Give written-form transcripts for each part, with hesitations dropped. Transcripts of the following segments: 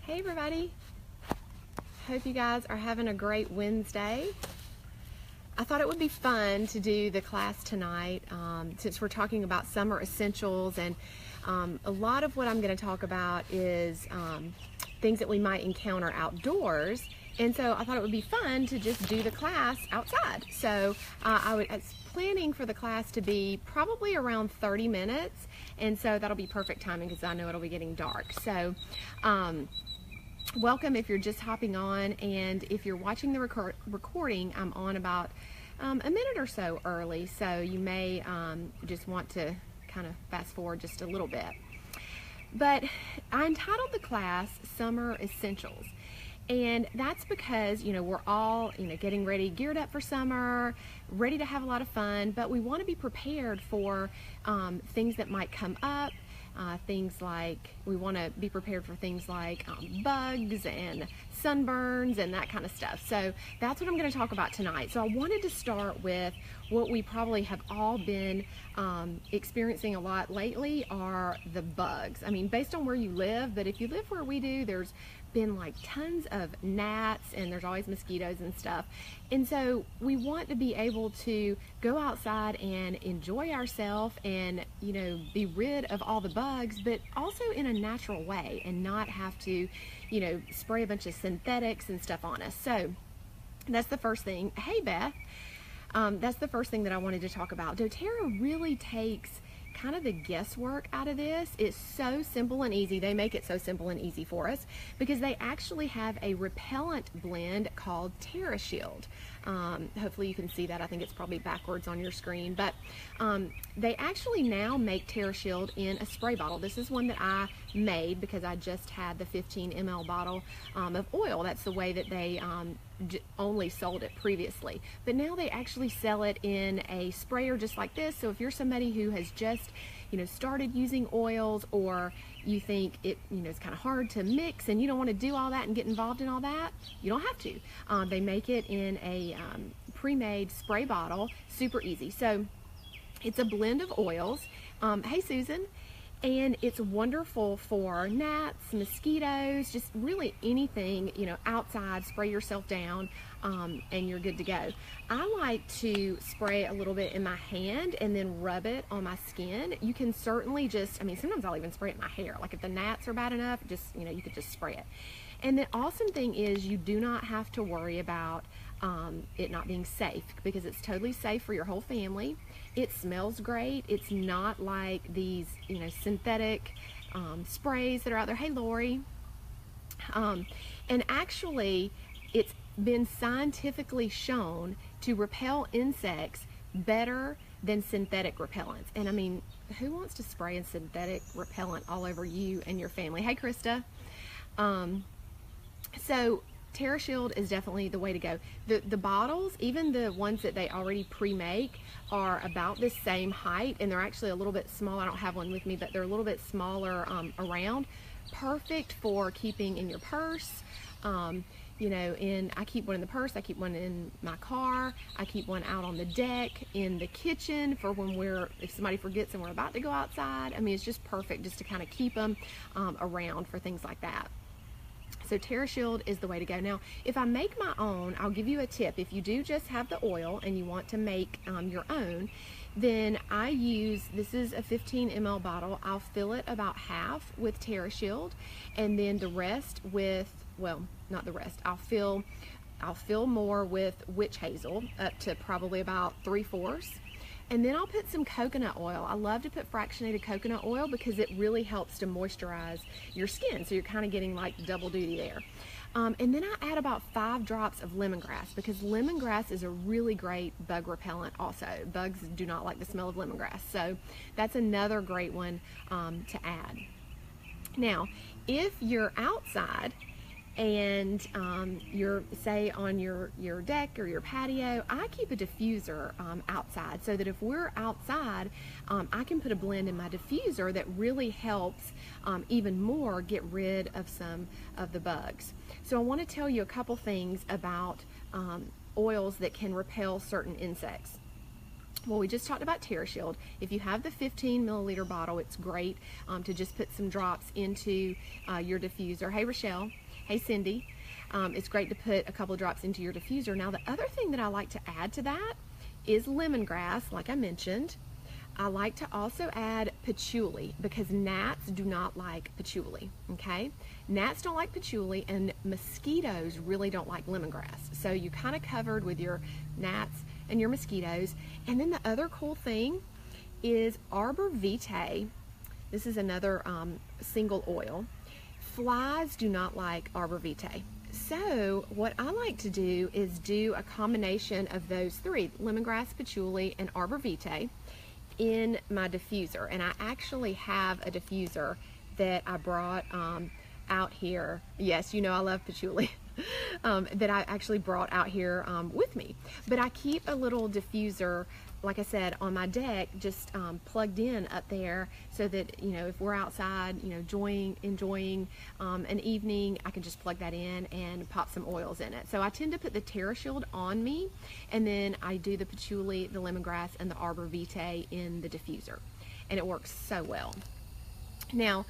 Hey everybody, hope you guys are having a great Wednesday. I thought it would be fun to do the class tonight since we're talking about summer essentials, and a lot of what I'm going to talk about is things that we might encounter outdoors, and so I thought it would be fun to just do the class outside. So I was planning for the class to be probably around 30 minutes, and so that'll be perfect timing because I know it'll be getting dark. So welcome if you're just hopping on, and if you're watching the recording, I'm on about a minute or so early, so you may just want to kind of fast forward just a little bit. But I entitled the class Summer Essentials, and that's because, we're all, getting ready, geared up for summer, ready to have a lot of fun, but we want to be prepared for things that might come up. Things like, we want to be prepared for things like bugs and sunburns and that kind of stuff. So that's what I'm going to talk about tonight. So I wanted to start with what we probably have all been experiencing a lot lately are the bugs. I mean, based on where you live, but if you live where we do, there's been like tons of gnats and there's always mosquitoes and stuff. And so we want to be able to go outside and enjoy ourselves and, be rid of all the bugs, but also in a natural way and not have to, spray a bunch of synthetics and stuff on us. So that's the first thing. Hey, Beth. That's the first thing that I wanted to talk about. doTERRA really takes kind of the guesswork out of this. It's so simple and easy. They make it so simple and easy for us because they actually have a repellent blend called TerraShield. Hopefully you can see that. I think it's probably backwards on your screen, but they actually now make TerraShield in a spray bottle. This is one that I made because I just had the 15 ml bottle of oil. That's the way that they only sold it previously, but now they actually sell it in a sprayer just like this. So if you're somebody who has just started using oils, or you think it's kind of hard to mix and you don't want to do all that and get involved in all that, you don't have to. They make it in a pre-made spray bottle, super easy. So it's a blend of oils. Hey Susan. And it's wonderful for gnats, mosquitoes, just really anything, outside. Spray yourself down and you're good to go. I like to spray a little bit in my hand and then rub it on my skin. You can certainly sometimes I'll even spray it in my hair. Like if the gnats are bad enough, you could just spray it. And the awesome thing is you do not have to worry about it not being safe, because it's totally safe for your whole family. It smells great. It's not like these synthetic sprays that are out there. Hey Lori. And actually it's been scientifically shown to repel insects better than synthetic repellents. And I mean, who wants to spray a synthetic repellent all over you and your family? Hey Krista. So TerraShield is definitely the way to go. The bottles, even the ones that they already pre-make, are about the same height, and they're actually a little bit small. I don't have one with me, but they're a little bit smaller around. Perfect for keeping in your purse. I keep one in the purse, I keep one in my car, I keep one out on the deck, in the kitchen for if somebody forgets and we're about to go outside. I mean, it's just perfect just to kind of keep them around for things like that. So TerraShield is the way to go. Now, if I make my own, I'll give you a tip. If you do just have the oil and you want to make your own, then this is a 15 ml bottle. I'll fill it about half with TerraShield, and then the rest with, not the rest, I'll fill more with witch hazel, up to probably about 3/4. And then I'll put some coconut oil. I love to put fractionated coconut oil because it really helps to moisturize your skin. So you're kind of getting like double duty there. And then I add about 5 drops of lemongrass, because lemongrass is a really great bug repellent also. Bugs do not like the smell of lemongrass. So that's another great one to add. Now, if you're outside and you're, say, on your deck or your patio, I keep a diffuser outside, so that if we're outside, I can put a blend in my diffuser that really helps even more get rid of some of the bugs. So I want to tell you a couple things about oils that can repel certain insects. Well, we just talked about TerraShield. If you have the 15 milliliter bottle, it's great to just put some drops into your diffuser. Hey, Rochelle. Hey, Cindy. It's great to put a couple of drops into your diffuser. Now, the other thing that I like to add to that is lemongrass, like I mentioned. I like to also add patchouli because gnats do not like patchouli, okay? Gnats don't like patchouli and mosquitoes really don't like lemongrass. So you kind of covered with your gnats and your mosquitoes. And then the other cool thing is Arbor Vitae. This is another single oil. Flies do not like Arbor Vitae. So what I like to do is do a combination of those three, lemongrass, patchouli, and Arbor Vitae, in my diffuser. And I actually have a diffuser that I brought out here. Yes, you know I love patchouli. That I actually brought out here with me. But I keep a little diffuser, like I said, on my deck, just plugged in up there so that, you know, if we're outside, you know, enjoying an evening, I can just plug that in and pop some oils in it. So I tend to put the TerraShield on me, and then I do the patchouli, the lemongrass, and the Arbor Vitae in the diffuser. And it works so well. Now,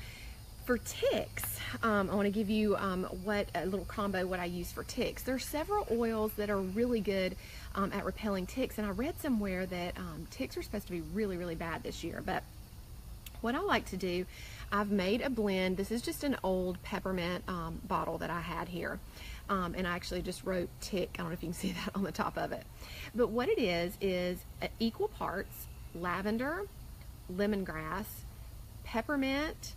for ticks, I want to give you a little combo what I use for ticks. There's several oils that are really good at repelling ticks, and I read somewhere that ticks are supposed to be really, really bad this year. But what I like to do, I've made a blend. This is just an old peppermint bottle that I had here, and I actually just wrote tick. I don't know if you can see that on the top of it. But what it is equal parts lavender, lemongrass, peppermint,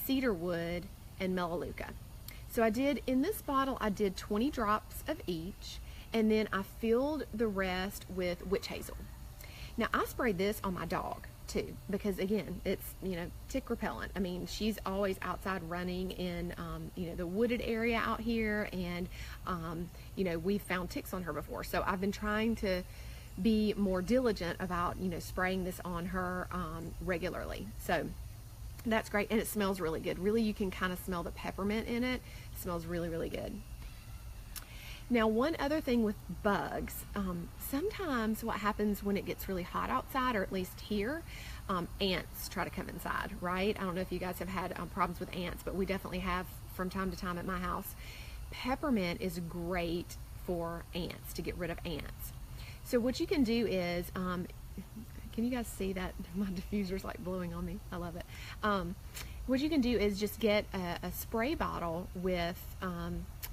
cedarwood, and melaleuca. So in this bottle, I did 20 drops of each, and then I filled the rest with witch hazel. Now, I sprayed this on my dog too, because again, it's, you know, tick repellent. I mean, she's always outside running in, you know, the wooded area out here, and, you know, we've found ticks on her before. So I've been trying to be more diligent about, you know, spraying this on her regularly. So that's great, and it smells really good. Really, you can kind of smell the peppermint in it. It smells really, really good. Now, one other thing with bugs, sometimes what happens when it gets really hot outside, or at least here, ants try to come inside, right? I don't know if you guys have had problems with ants, but we definitely have from time to time at my house. Peppermint is great for ants, to get rid of ants. So what you can do is, can you guys see that? My diffuser's like blowing on me. I love it. What you can do is just get a spray bottle with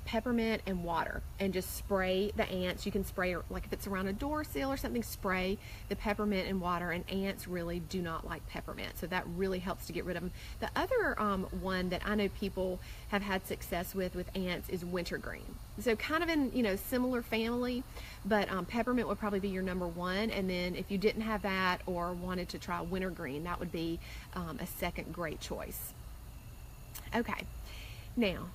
peppermint and water, and just spray the ants. You can spray, like if it's around a door sill or something, spray the peppermint and water, and ants really do not like peppermint. So that really helps to get rid of them. The other one that I know people have had success with ants is wintergreen. So kind of in, you know, similar family, but peppermint would probably be your number one. And then if you didn't have that or wanted to try wintergreen, that would be a second great choice. Okay, now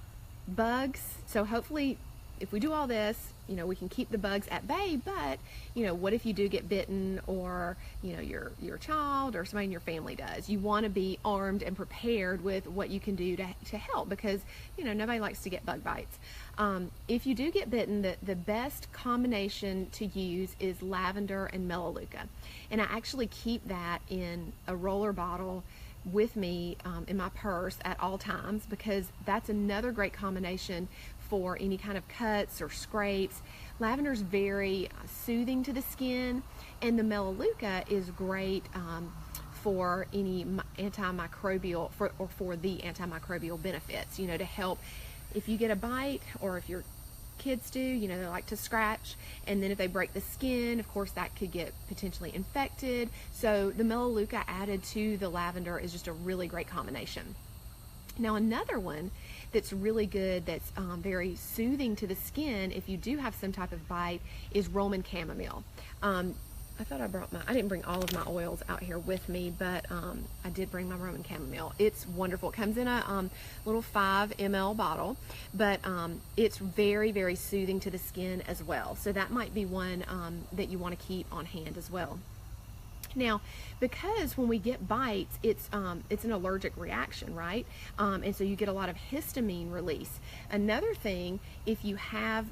bugs. So hopefully if we do all this, you know, we can keep the bugs at bay. But, you know, what if you do get bitten, or, you know, your child or somebody in your family does? You want to be armed and prepared with what you can do to help, because, you know, nobody likes to get bug bites. If you do get bitten, the best combination to use is lavender and melaleuca. And I actually keep that in a roller bottle with me in my purse at all times, because that's another great combination for any kind of cuts or scrapes. Lavender is very soothing to the skin, and the melaleuca is great for any antimicrobial, for the antimicrobial benefits, you know, to help if you get a bite, or if your kids do, you know, they like to scratch, and then if they break the skin, of course that could get potentially infected. So the melaleuca added to the lavender is just a really great combination. Now, another one that's really good, that's very soothing to the skin if you do have some type of bite, is Roman chamomile. I thought I didn't bring all of my oils out here with me, but I did bring my Roman chamomile. It's wonderful. It comes in a little 5 ml bottle, but it's very, very soothing to the skin as well. So that might be one that you want to keep on hand as well. Now, because when we get bites, it's an allergic reaction, right? And so you get a lot of histamine release. Another thing, if you have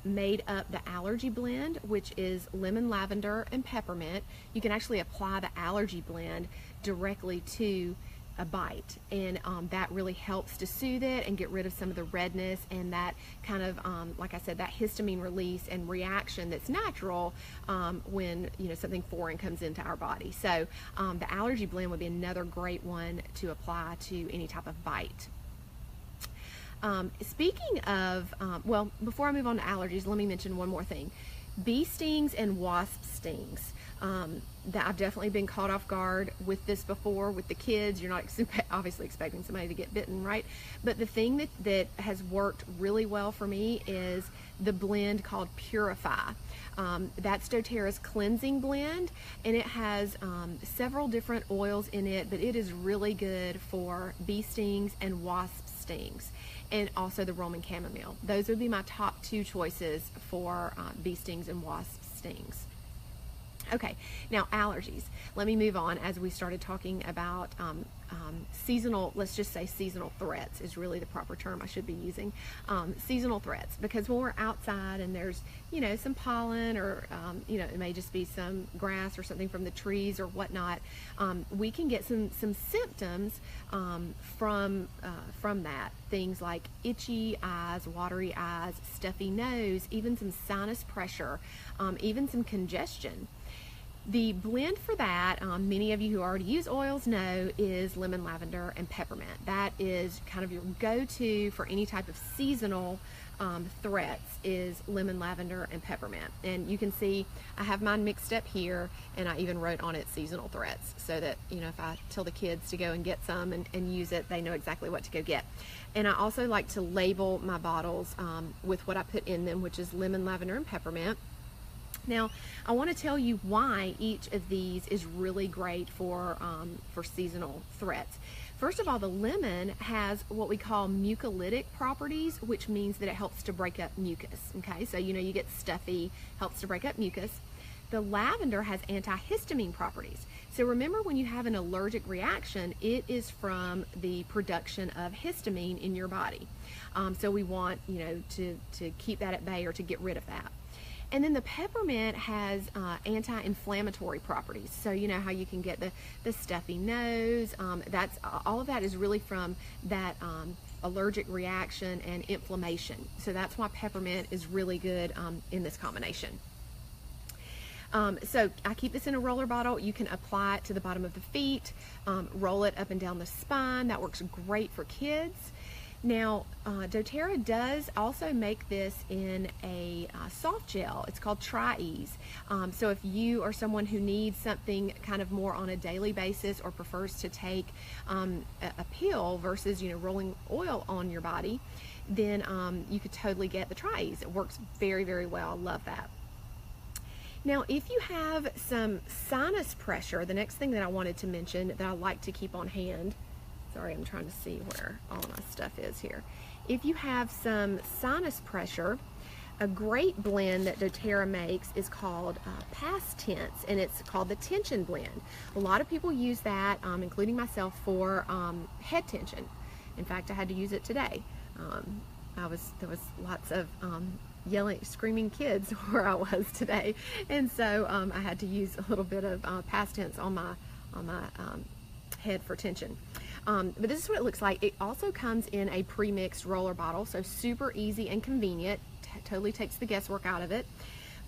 made up the allergy blend, which is lemon, lavender, and peppermint, you can actually apply the allergy blend directly to a bite, and that really helps to soothe it and get rid of some of the redness and that kind of like I said, that histamine release and reaction that's natural when something foreign comes into our body. So the allergy blend would be another great one to apply to any type of bite. Speaking of well, before I move on to allergies, let me mention one more thing. Bee stings and wasp stings. That I've definitely been caught off guard with this before with the kids. You're not obviously expecting somebody to get bitten, right? But the thing that has worked really well for me is the blend called Purify. That's doTERRA's cleansing blend, and it has several different oils in it, but it is really good for bee stings and wasp stings, and also the Roman chamomile. Those would be my top two choices for bee stings and wasp stings. Okay, now allergies. Let me move on as we started talking about seasonal, let's just say seasonal threats is really the proper term I should be using. Seasonal threats, because when we're outside and there's, some pollen or, it may just be some grass or something from the trees or whatnot, we can get some symptoms from that. Things like itchy eyes, watery eyes, stuffy nose, even some sinus pressure, even some congestion. The blend for that, many of you who already use oils know, is lemon, lavender, and peppermint. That is kind of your go-to for any type of seasonal threats, is lemon, lavender, and peppermint. And you can see I have mine mixed up here, and I even wrote on it seasonal threats, so that if I tell the kids to go and get some and use it, they know exactly what to go get. And I also like to label my bottles with what I put in them, which is lemon, lavender, and peppermint. Now, I want to tell you why each of these is really great for seasonal threats. First of all, the lemon has what we call mucolytic properties, which means that it helps to break up mucus. Okay, so you get stuffy, helps to break up mucus. The lavender has antihistamine properties. So remember, when you have an allergic reaction, it is from the production of histamine in your body. So we want to keep that at bay or to get rid of that. And then the peppermint has anti-inflammatory properties. So you know how you can get the stuffy nose. That's all of that is really from that allergic reaction and inflammation. So that's why peppermint is really good in this combination. So I keep this in a roller bottle. You can apply it to the bottom of the feet, roll it up and down the spine. That works great for kids. Now, doTERRA does also make this in a soft gel. It's called Tri-Ease. So if you are someone who needs something kind of more on a daily basis or prefers to take a pill versus rolling oil on your body, then you could totally get the Tri-Ease. It works very, very well. I love that. Now, if you have some sinus pressure, the next thing that I wanted to mention that I like to keep on hand, sorry, I'm trying to see where all of my stuff is here. If you have some sinus pressure, a great blend that doTERRA makes is called Past Tense, and it's called the Tension Blend. A lot of people use that, including myself, for head tension. In fact, I had to use it today. There was lots of yelling, screaming kids where I was today, and so I had to use a little bit of Past Tense on my head for tension. But this is what it looks like. It also comes in a pre-mixed roller bottle, so super easy and convenient. Totally takes the guesswork out of it.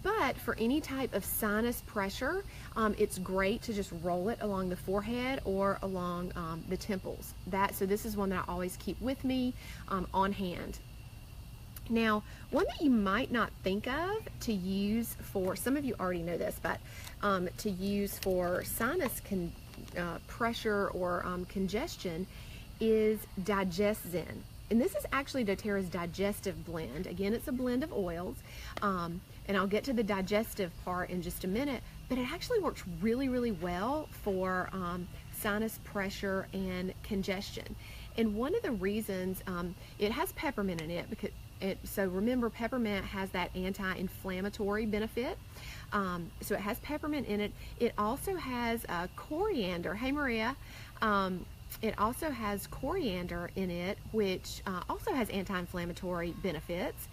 But for any type of sinus pressure, it's great to just roll it along the forehead or along the temples. So this is one that I always keep with me on hand. Now, one that you might not think of to use for, some of you already know this, but to use for sinus pressure or congestion is DigestZen. And this is actually doTERRA's digestive blend. Again, it's a blend of oils, and I'll get to the digestive part in just a minute, but it actually works really, really well for sinus pressure and congestion. And one of the reasons it has peppermint in it, because so remember, peppermint has that anti-inflammatory benefit. So it has peppermint in it. It also has coriander. Hey, Maria. It also has coriander in it, which also has anti-inflammatory benefits.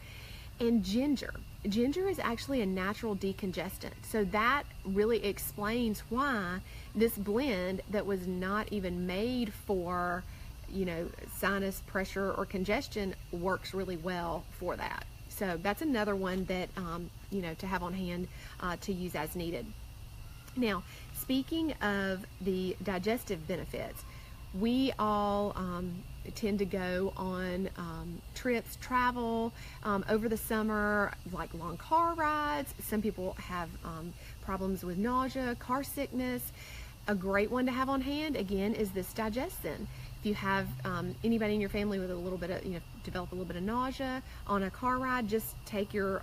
And ginger. Ginger is actually a natural decongestant. So that really explains why this blend that was not even made for, sinus pressure or congestion works really well for that. So that's another one that, to have on hand to use as needed. Now, speaking of the digestive benefits, we all tend to go on trips, travel over the summer, like long car rides. Some people have problems with nausea, car sickness. A great one to have on hand, again, is this Digestin. If you have anybody in your family with a little bit of, develop a little bit of nausea on a car ride, just take your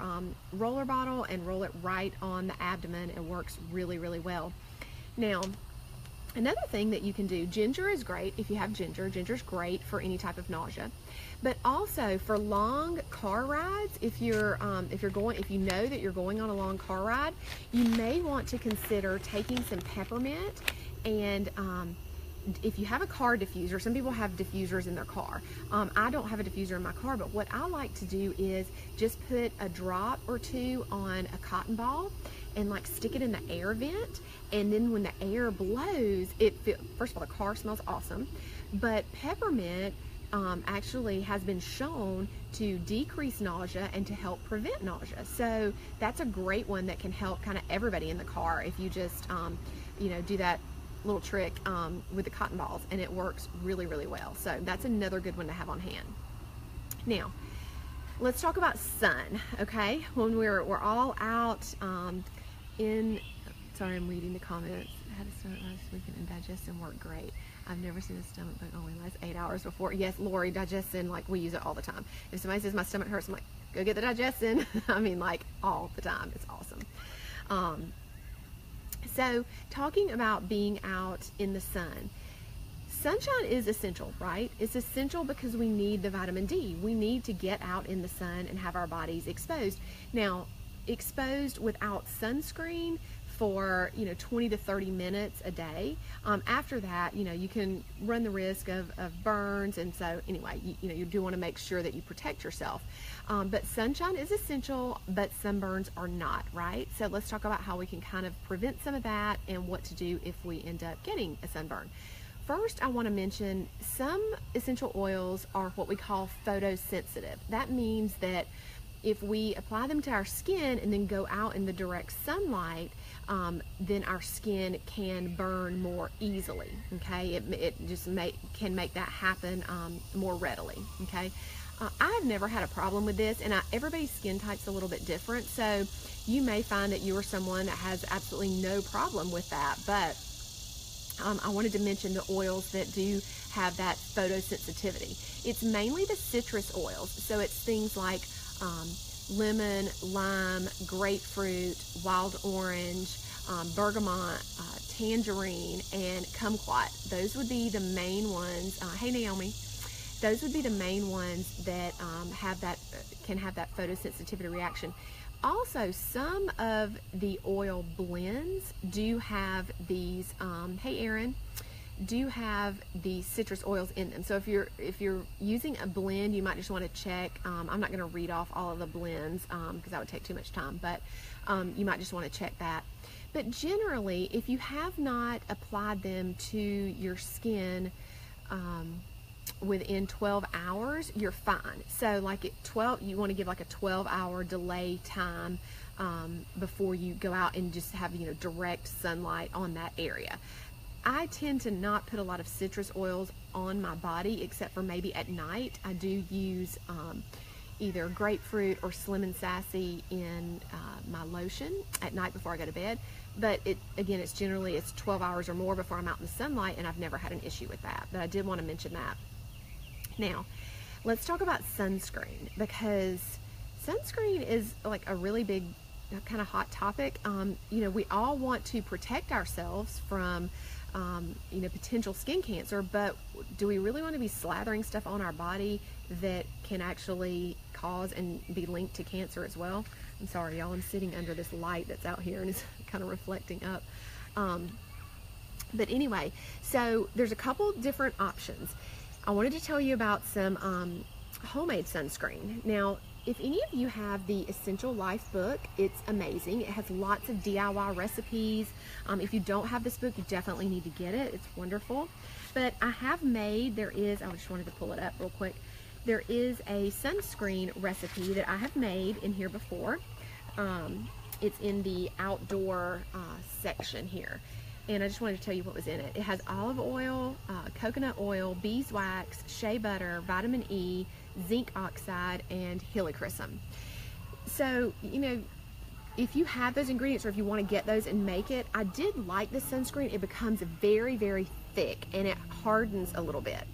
roller bottle and roll it right on the abdomen. It works really, really well. Now, another thing that you can do, ginger is great if you have ginger. Ginger's great for any type of nausea, but also for long car rides. If you know that you're going on a long car ride, you may want to consider taking some peppermint. And if you have a car diffuser, some people have diffusers in their car. I don't have a diffuser in my car, but what I like to do is just put a drop or two on a cotton ball and like stick it in the air vent. And then when the air blows, first of all, the car smells awesome, but peppermint actually has been shown to decrease nausea and to help prevent nausea. So that's a great one that can help kind of everybody in the car if you just, do that little trick with the cotton balls, and it works really, really well. So that's another good one to have on hand. Now, let's talk about sun, okay? When we're all out sorry, I'm reading the comments. I had a stomach last weekend and Digestin worked great. I've never seen a stomach bug only last 8 hours before. Yes, Lori, Digestin, like we use it all the time. If somebody says my stomach hurts, I'm like, go get the Digestin. I mean, like all the time. It's awesome. So talking about being out in the sun, sunshine is essential, right? It's essential because we need the vitamin D. We need to get out in the sun and have our bodies exposed. Now, exposed without sunscreen for 20 to 30 minutes a day. After that, you can run the risk of burns, and so anyway, you do want to make sure that you protect yourself. But sunshine is essential, but sunburns are not, right? So let's talk about how we can kind of prevent some of that and what to do if we end up getting a sunburn. First, I want to mention some essential oils are what we call photosensitive. That means that if we apply them to our skin and then go out in the direct sunlight, then our skin can burn more easily, okay? It just can make that happen more readily, okay? I've never had a problem with this, and everybody's skin type's a little bit different, so you may find that you are someone that has absolutely no problem with that, but I wanted to mention the oils that do have that photosensitivity. It's mainly the citrus oils, so it's things like lemon, lime, grapefruit, wild orange, bergamot, tangerine, and kumquat. Those would be the main ones. Hey Naomi. Those would be the main ones that can have that photosensitivity reaction. Also, some of the oil blends do have these. Hey Erin. Do have the citrus oils in them. So if you're using a blend, you might just want to check. I'm not going to read off all of the blends because that would take too much time, but you might just want to check that. But generally, if you have not applied them to your skin within 12 hours, you're fine. So like at 12, you want to give like a 12-hour delay time before you go out and just have direct sunlight on that area. I tend to not put a lot of citrus oils on my body except for maybe at night. I do use either grapefruit or Slim and Sassy in my lotion at night before I go to bed. But it's generally 12 hours or more before I'm out in the sunlight, and I've never had an issue with that. But I did want to mention that. Now, let's talk about sunscreen, because sunscreen is like a really big kind of hot topic. We all want to protect ourselves from potential skin cancer, but do we really want to be slathering stuff on our body that can actually cause and be linked to cancer as well? I'm sorry, y'all, I'm sitting under this light that's out here and it's kind of reflecting up. But anyway, so there's a couple different options. I wanted to tell you about some homemade sunscreen. Now, if any of you have the Essential Life book, it's amazing. It has lots of DIY recipes. If you don't have this book, you definitely need to get it. It's wonderful. But I have made, I just wanted to pull it up real quick. There is a sunscreen recipe that I have made in here before. It's in the outdoor section here. And I just wanted to tell you what was in it. It has olive oil, coconut oil, beeswax, shea butter, vitamin E, zinc oxide, and helichrysum. So, if you have those ingredients or if you want to get those and make it, I did like the sunscreen. It becomes very, very thick and it hardens a little bit.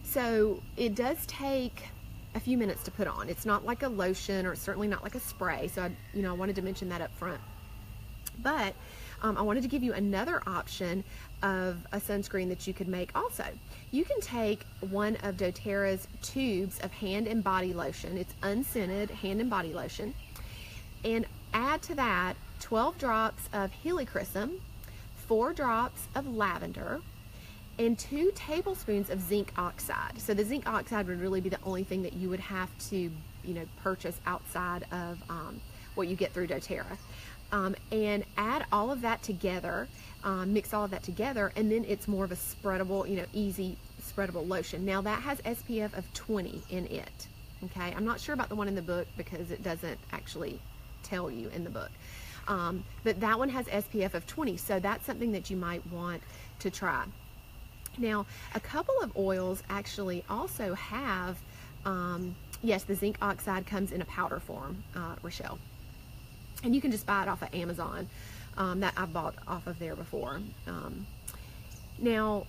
So it does take a few minutes to put on. It's not like a lotion, or it's certainly not like a spray. So I wanted to mention that up front. But I wanted to give you another option of a sunscreen that you could make also. You can take one of doTERRA's tubes of hand and body lotion. It's unscented hand and body lotion. And add to that 12 drops of helichrysum, 4 drops of lavender, and 2 tablespoons of zinc oxide. So the zinc oxide would really be the only thing that you would have to, purchase outside of what you get through doTERRA. And add all of that together, mix all of that together, and then it's more of a spreadable, easy spreadable lotion. Now that has SPF of 20 in it. Okay, I'm not sure about the one in the book because it doesn't actually tell you in the book. But that one has SPF of 20, so that's something that you might want to try. Now, a couple of oils actually also have, yes, the zinc oxide comes in a powder form, Rochelle. And you can just buy it off of Amazon. That I've bought off of there before. Now,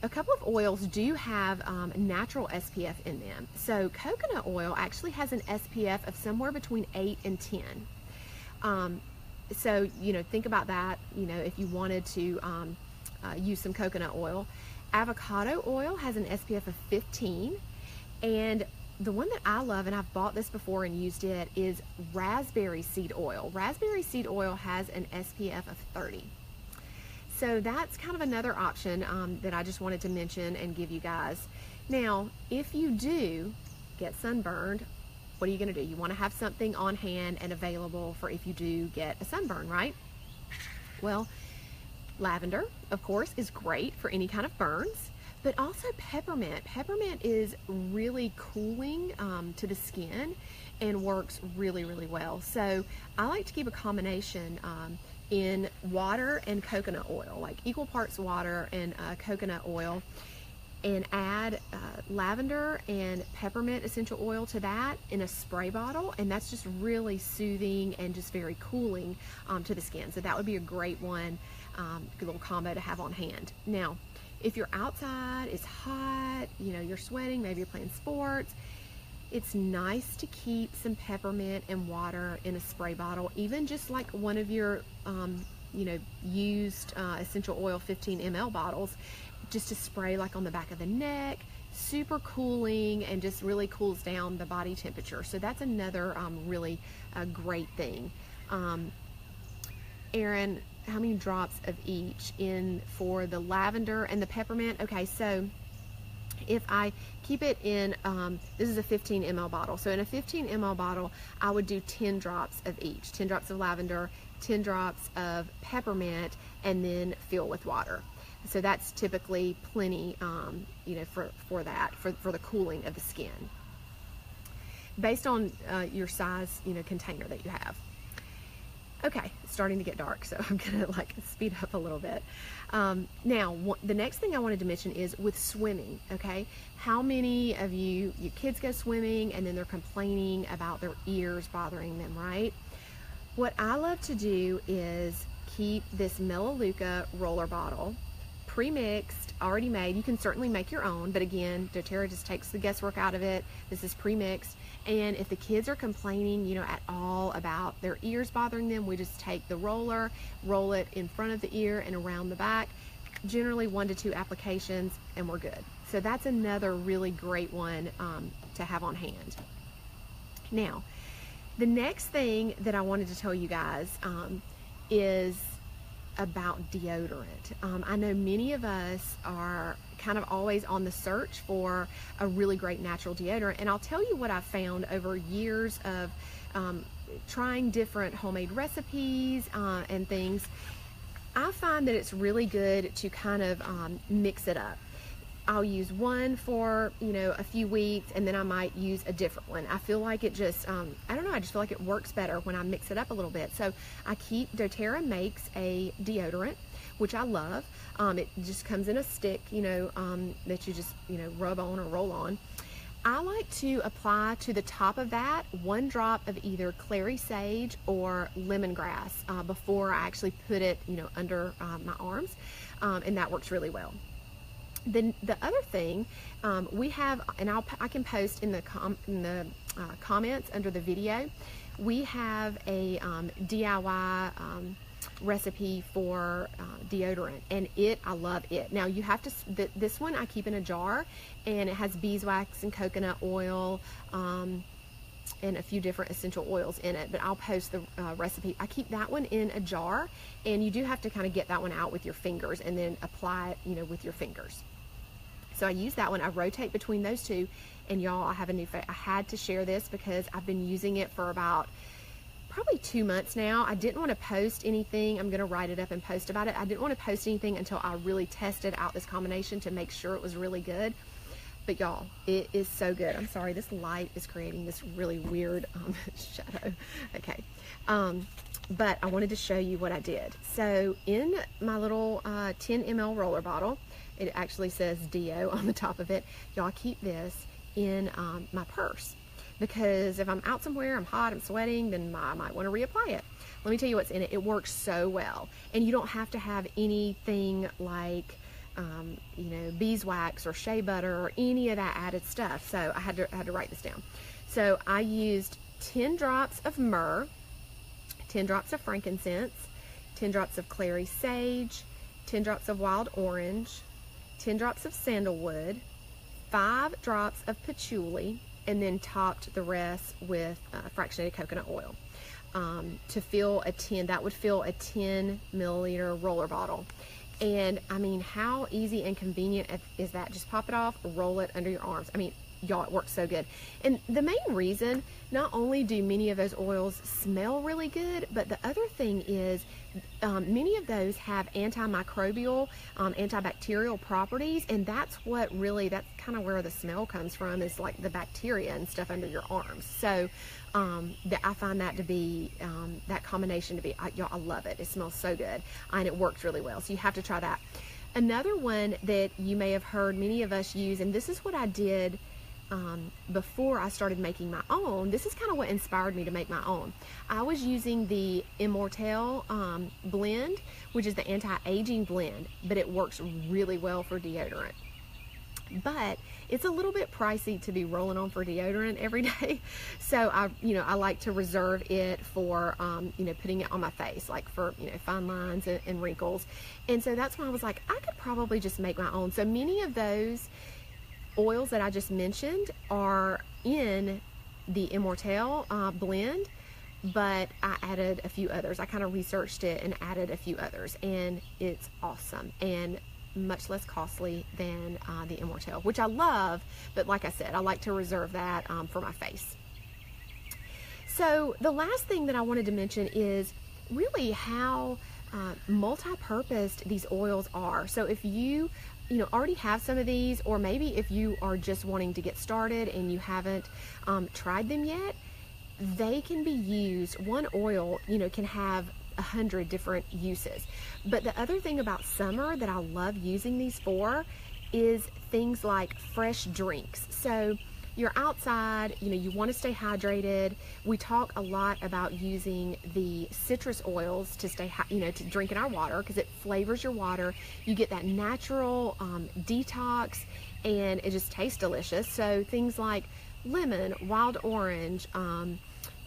a couple of oils do have natural SPF in them. So coconut oil actually has an SPF of somewhere between 8 and 10. So, think about that, if you wanted to use some coconut oil. Avocado oil has an SPF of 15. And the one that I love, and I've bought this before and used it, is raspberry seed oil. Raspberry seed oil has an SPF of 30. So that's kind of another option that I just wanted to mention and give you guys. Now, if you do get sunburned, what are you going to do? You want to have something on hand and available for if you do get a sunburn, right? Well, lavender, of course, is great for any kind of burns. But also peppermint. Peppermint is really cooling to the skin and works really, really well. So I like to keep a combination in water and coconut oil, like equal parts water and coconut oil, and add lavender and peppermint essential oil to that in a spray bottle, and that's just really soothing and just very cooling to the skin. So that would be a great one, good little combo to have on hand. Now, if you're outside, it's hot, you're sweating, maybe you're playing sports, it's nice to keep some peppermint and water in a spray bottle, even just like one of your, used essential oil 15 ml bottles, just to spray like on the back of the neck. Super cooling and just really cools down the body temperature. So that's another really great thing. Erin, how many drops of each in for the lavender and the peppermint? Okay, so if I keep it in, this is a 15 ml bottle. So in a 15 ml bottle, I would do 10 drops of each. 10 drops of lavender, 10 drops of peppermint, and then fill with water. So that's typically plenty, for that, for the cooling of the skin, based on your size, container that you have. Okay, it's starting to get dark, so I'm gonna speed up a little bit. Now, the next thing I wanted to mention is with swimming, okay? How many of your kids go swimming and then they're complaining about their ears bothering them, right? What I love to do is keep this Melaleuca roller bottle pre-mixed, already made. You can certainly make your own, but again, doTERRA just takes the guesswork out of it. This is pre-mixed. And if the kids are complaining, at all about their ears bothering them, we just take the roller, roll it in front of the ear and around the back, generally 1 to 2 applications and we're good. So that's another really great one to have on hand. Now, the next thing that I wanted to tell you guys is about deodorant. I know many of us are kind of always on the search for a really great natural deodorant, and I'll tell you what I've found over years of trying different homemade recipes and things. I find that it's really good to kind of mix it up. I'll use one for, you know, a few weeks, and then I might use a different one. I feel like it just, I don't know, I just feel like it works better when I mix it up a little bit. So doTERRA makes a deodorant, which I love. It just comes in a stick, you know, that you just, you know, rub on or roll on. I like to apply to the top of that 1 drop of either clary sage or lemongrass before I actually put it, you know, under my arms, and that works really well. Then the other thing we have, and I can post in the comments under the video, we have a DIY recipe for deodorant, and I love it. Now you have to, this one I keep in a jar, and it has beeswax and coconut oil and a few different essential oils in it, but I'll post the recipe. I keep that one in a jar, and you do have to kind of get that one out with your fingers and then apply it, you know, with your fingers. So I use that one. I rotate between those two, and y'all, I have a new I had to share this because I've been using it for about probably 2 months now. I didn't want to post anything. I'm going to write it up and post about it. I didn't want to post anything until I really tested out this combination to make sure it was really good. But y'all, it is so good. I'm sorry, this light is creating this really weird shadow. Okay. But I wanted to show you what I did. So in my little 10 ml roller bottle, it actually says Deo on the top of it. Y'all, keep this in my purse, because if I'm out somewhere, I'm hot, I'm sweating, then I might want to reapply it. Let me tell you what's in it. It works so well, and you don't have to have anything like you know, beeswax or shea butter or any of that added stuff. So I had to write this down. So I used 10 drops of myrrh, 10 drops of frankincense, 10 drops of clary sage, 10 drops of wild orange, 10 drops of sandalwood, 5 drops of patchouli, and then topped the rest with fractionated coconut oil to fill a 10. That would fill a 10 milliliter roller bottle. And I mean, how easy and convenient is that? Just pop it off, roll it under your arms. I mean, y'all, it works so good. And the main reason, not only do many of those oils smell really good, but the other thing is many of those have antimicrobial, antibacterial properties, and that's kind of where the smell comes from, is like the bacteria and stuff under your arms. So I find that to be, that combination to be, y'all, I love it. It smells so good, and it works really well. So you have to try that. Another one that you may have heard many of us use, and this is what I did before I started making my own. This is kind of what inspired me to make my own. I was using the Immortelle blend, which is the anti-aging blend, but it works really well for deodorant. But it's a little bit pricey to be rolling on for deodorant every day. So I like to reserve it for, putting it on my face, like for, fine lines and wrinkles. And so that's why I was like, I could probably just make my own. So many of those oils that I just mentioned are in the Immortelle blend, but I added a few others. I kind of researched it and added a few others, and it's awesome and much less costly than the Immortelle, which I love, but like I said, I like to reserve that for my face. So the last thing that I wanted to mention is really how multi-purposed these oils are. So if you already have some of these, or maybe if you are just wanting to get started and you haven't tried them yet, they can be used. One oil, can have 100 different uses. But the other thing about summer that I love using these for is things like fresh drinks. So you're outside, you want to stay hydrated. We talk a lot about using the citrus oils to stay, to drink in our water, because it flavors your water. You get that natural detox, and it just tastes delicious. So things like lemon, wild orange,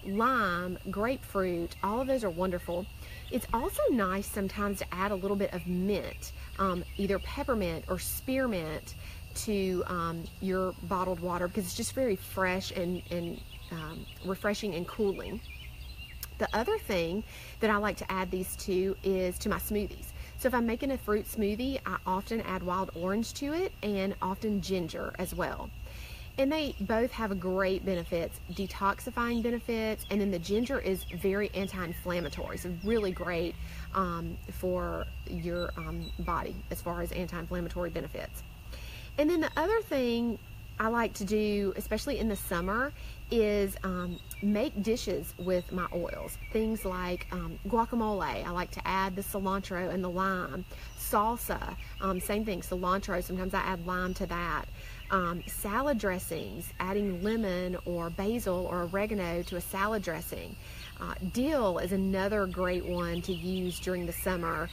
lime, grapefruit, all of those are wonderful. It's also nice sometimes to add a little bit of mint, either peppermint or spearmint, to your bottled water, because it's just very fresh and refreshing and cooling. The other thing that I like to add these to is to my smoothies. So if I'm making a fruit smoothie, I often add wild orange to it, and often ginger as well. And they both have great benefits, detoxifying benefits, and then the ginger is very anti-inflammatory, so really great for your body as far as anti-inflammatory benefits. And then the other thing I like to do, especially in the summer, is make dishes with my oils. Things like guacamole. I like to add the cilantro and the lime. Salsa, same thing, cilantro. Sometimes I add lime to that. Salad dressings, adding lemon or basil or oregano to a salad dressing. Dill is another great one to use during the summer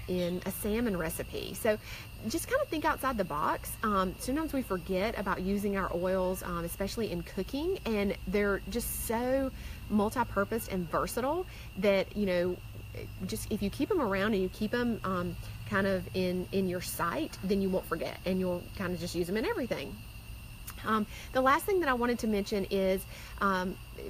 in a salmon recipe. So just kind of think outside the box. Sometimes we forget about using our oils, especially in cooking, and they're just so multi-purpose and versatile that, you know, just if you keep them around and you keep them kind of in your sight, then you won't forget, and you'll kind of just use them in everything. The last thing that I wanted to mention is,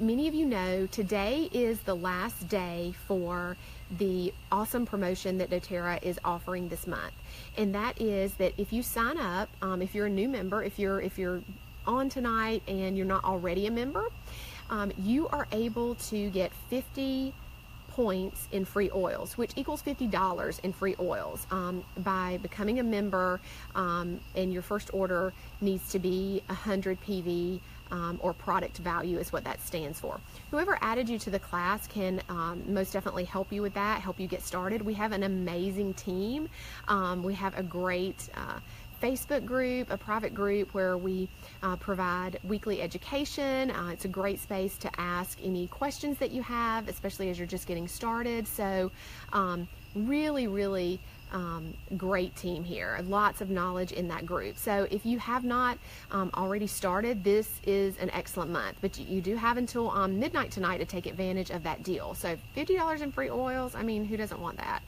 many of you know, today is the last day for the awesome promotion that doTERRA is offering this month. And that is that if you sign up, if you're a new member, if you're on tonight and you're not already a member, you are able to get 50 points in free oils, which equals $50 in free oils by becoming a member, and your first order needs to be 100 PV or product value is what that stands for. Whoever added you to the class can most definitely help you with that, help you get started. We have an amazing team. We have a great Facebook group, a private group where we provide weekly education. It's a great space to ask any questions that you have, especially as you're just getting started. So really great team here. Lots of knowledge in that group. So if you have not already started, this is an excellent month, but you do have until midnight tonight to take advantage of that deal. So $50 in free oils, I mean, who doesn't want that?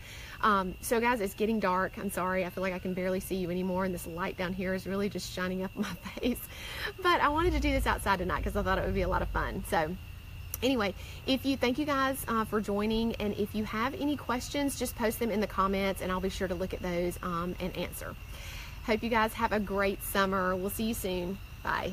So guys, it's getting dark. I'm sorry, I feel like I can barely see you anymore, and this light down here is really just shining up my face. But I wanted to do this outside tonight because I thought it would be a lot of fun. So anyway, thank you guys for joining, and if you have any questions, just post them in the comments and I'll be sure to look at those and answer. Hope you guys have a great summer. We'll see you soon. Bye.